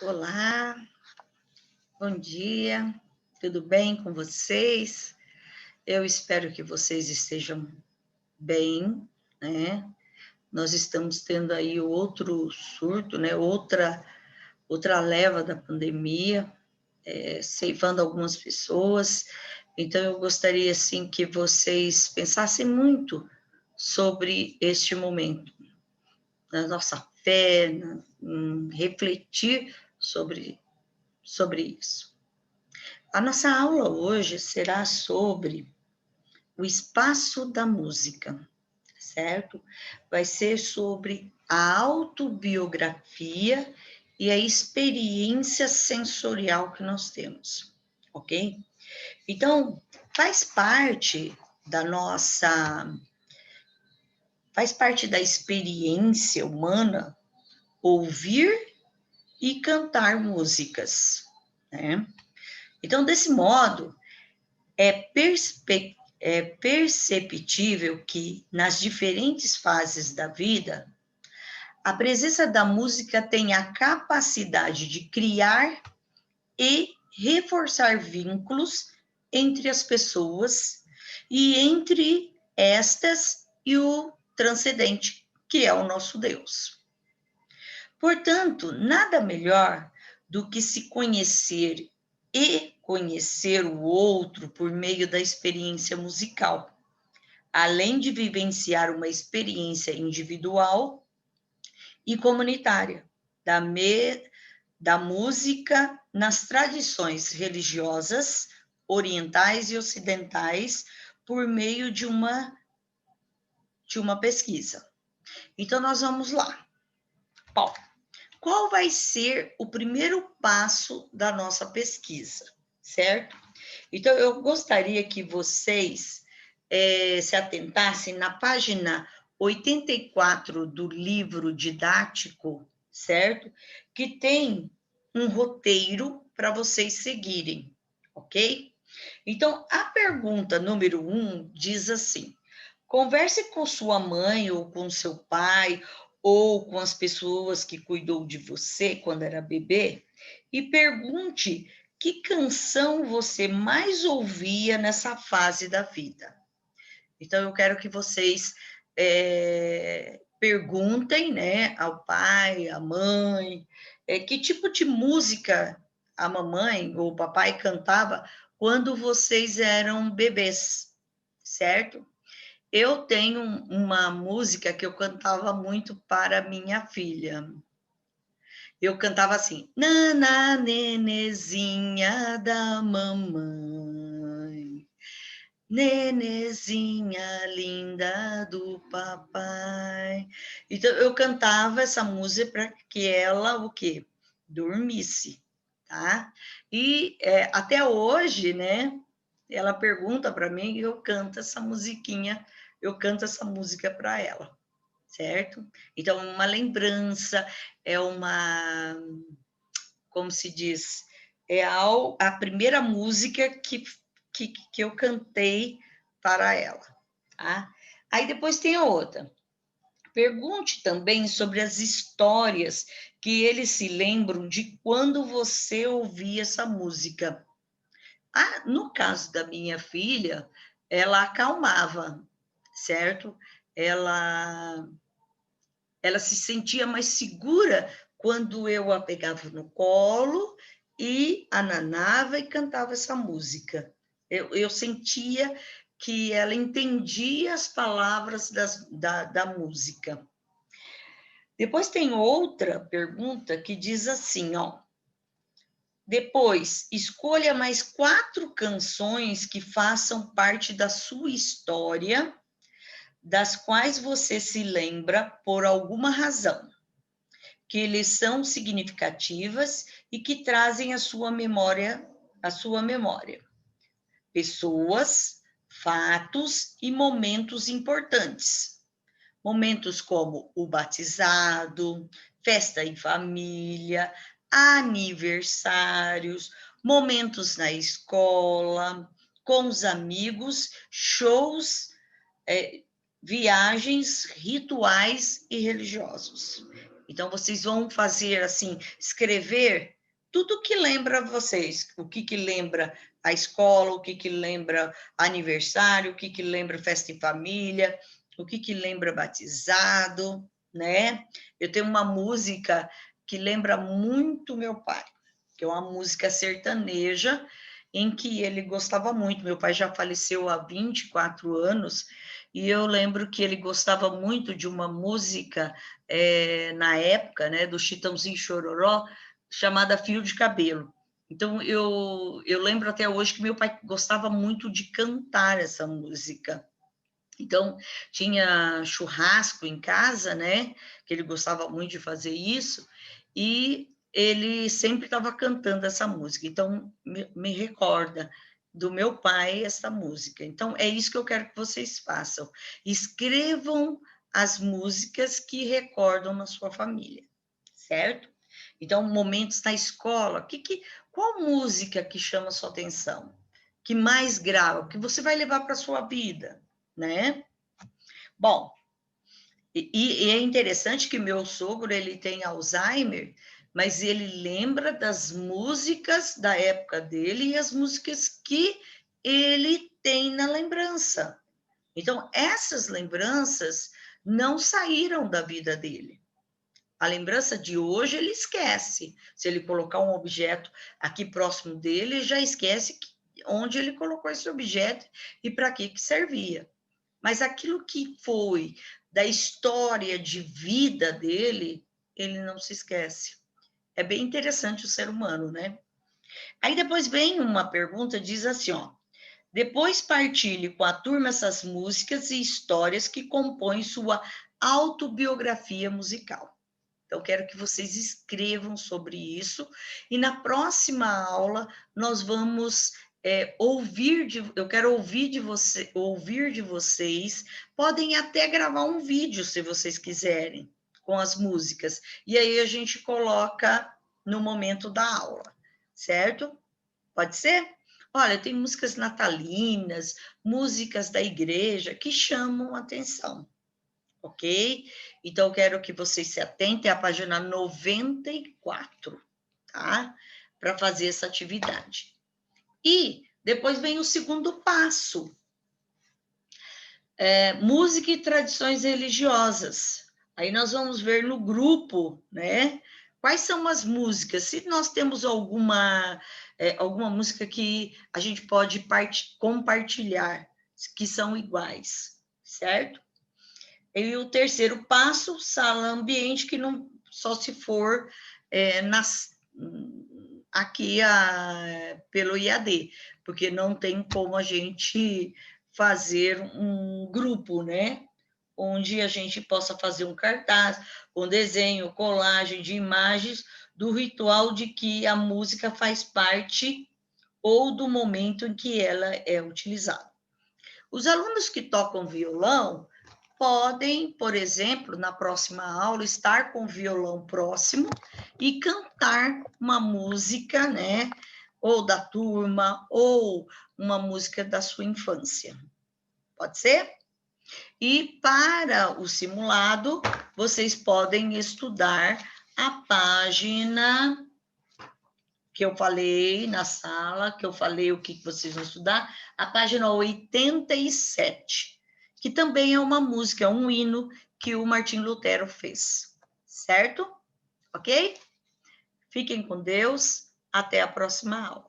Olá, bom dia, tudo bem com vocês? Eu espero que vocês estejam bem, né? Nós estamos tendo aí outro surto, né? Outra leva da pandemia, ceifando algumas pessoas. Então, eu gostaria, assim, que vocês pensassem muito sobre este momento, na nossa fé, em refletir sobre isso. A nossa aula hoje será sobre o espaço da música, certo? Vai ser sobre a autobiografia e a experiência sensorial que nós temos, ok? Então, faz parte da nossa, faz parte da experiência humana ouvir e cantar músicas, né? Então, desse modo, é perceptível que, nas diferentes fases da vida, a presença da música tem a capacidade de criar e reforçar vínculos entre as pessoas e entre estas e o transcendente, que é o nosso Deus. Portanto, nada melhor do que se conhecer e conhecer o outro por meio da experiência musical, além de vivenciar uma experiência individual e comunitária da música nas tradições religiosas orientais e ocidentais por meio de uma pesquisa. Então, nós vamos lá. Bom, qual vai ser o primeiro passo da nossa pesquisa, certo? Então, eu gostaria que vocês se atentassem na página 84 do livro didático, certo? Que tem um roteiro para vocês seguirem, ok? Então, a pergunta número 1 diz assim: converse com sua mãe ou com seu pai ou com as pessoas que cuidou de você quando era bebê e pergunte que canção você mais ouvia nessa fase da vida. Então, eu quero que vocês perguntem, né, ao pai, à mãe, que tipo de música a mamãe ou o papai cantava quando vocês eram bebês, certo? Eu tenho uma música que eu cantava muito para minha filha. Eu cantava assim, Nana, nenezinha da mamãe, nenezinha linda do papai. Então, eu cantava essa música para que ela, o quê? Dormisse, tá? E até hoje, né, ela pergunta para mim e eu canto essa musiquinha, eu canto essa música para ela, certo? Então, uma lembrança, como se diz, a primeira música que eu cantei para ela, tá? Aí depois tem a outra. Pergunte também sobre as histórias que eles se lembram de quando você ouvia essa música. No caso da minha filha, ela acalmava, certo? Ela se sentia mais segura quando eu a pegava no colo e a nanava e cantava essa música. Eu sentia que ela entendia as palavras da música. Depois tem outra pergunta que diz assim, ó. Depois, escolha mais 4 canções que façam parte da sua história, das quais você se lembra por alguma razão, que lhes são significativas e que trazem a sua memória. Pessoas, fatos e momentos importantes. Momentos como o batizado, festa em família, aniversários, momentos na escola, com os amigos, shows, viagens, rituais e religiosos. Então, vocês vão fazer assim, escrever tudo que lembra vocês, o que lembra a escola, o que lembra aniversário, o que lembra festa em família, o que lembra batizado, né? Eu tenho uma música que lembra muito meu pai, que é uma música sertaneja, em que ele gostava muito. Meu pai já faleceu há 24 anos, e eu lembro que ele gostava muito de uma música, na época, né, do Chitãozinho Chororó, chamada Fio de Cabelo. Então, eu lembro até hoje que meu pai gostava muito de cantar essa música. Então, tinha churrasco em casa, né? Que ele gostava muito de fazer isso, e ele sempre estava cantando essa música. Então, me recorda do meu pai essa música. Então, é isso que eu quero que vocês façam. Escrevam as músicas que recordam na sua família, certo? Então, momentos na escola, qual música que chama a sua atenção? Que mais grava? Que você vai levar para a sua vida, né? Bom, e é interessante que meu sogro, ele tem Alzheimer, mas ele lembra das músicas da época dele e as músicas que ele tem na lembrança. Então, essas lembranças não saíram da vida dele. A lembrança de hoje ele esquece. Se ele colocar um objeto aqui próximo dele, ele já esquece onde ele colocou esse objeto e para que servia. Mas aquilo que foi da história de vida dele, ele não se esquece. É bem interessante o ser humano, né? Aí depois vem uma pergunta, diz assim, ó: depois partilhe com a turma essas músicas e histórias que compõem sua autobiografia musical. Então, quero que vocês escrevam sobre isso, e na próxima aula nós vamos eu quero ouvir de vocês, podem até gravar um vídeo, se vocês quiserem, com as músicas, e aí a gente coloca no momento da aula, certo? Pode ser? Olha, tem músicas natalinas, músicas da igreja, que chamam a atenção, ok? Então, eu quero que vocês se atentem à página 94, tá? Para fazer essa atividade. E depois vem o segundo passo. Música e tradições religiosas. Aí nós vamos ver no grupo, né? Quais são as músicas? Se nós temos alguma música que a gente pode compartilhar, que são iguais, certo? E o terceiro passo, sala ambiente, que não só se for aqui pelo IAD, porque não tem como a gente fazer um grupo, né? Onde a gente possa fazer um cartaz, um desenho, colagem de imagens do ritual de que a música faz parte ou do momento em que ela é utilizada. Os alunos que tocam violão podem, por exemplo, na próxima aula, estar com o violão próximo e cantar uma música, né? Ou da turma, ou uma música da sua infância. Pode ser? E para o simulado, vocês podem estudar a página que eu falei na sala, que eu falei o que vocês vão estudar, a página 87, que também é uma música, um hino que o Martim Lutero fez, certo? Ok? Fiquem com Deus, até a próxima aula.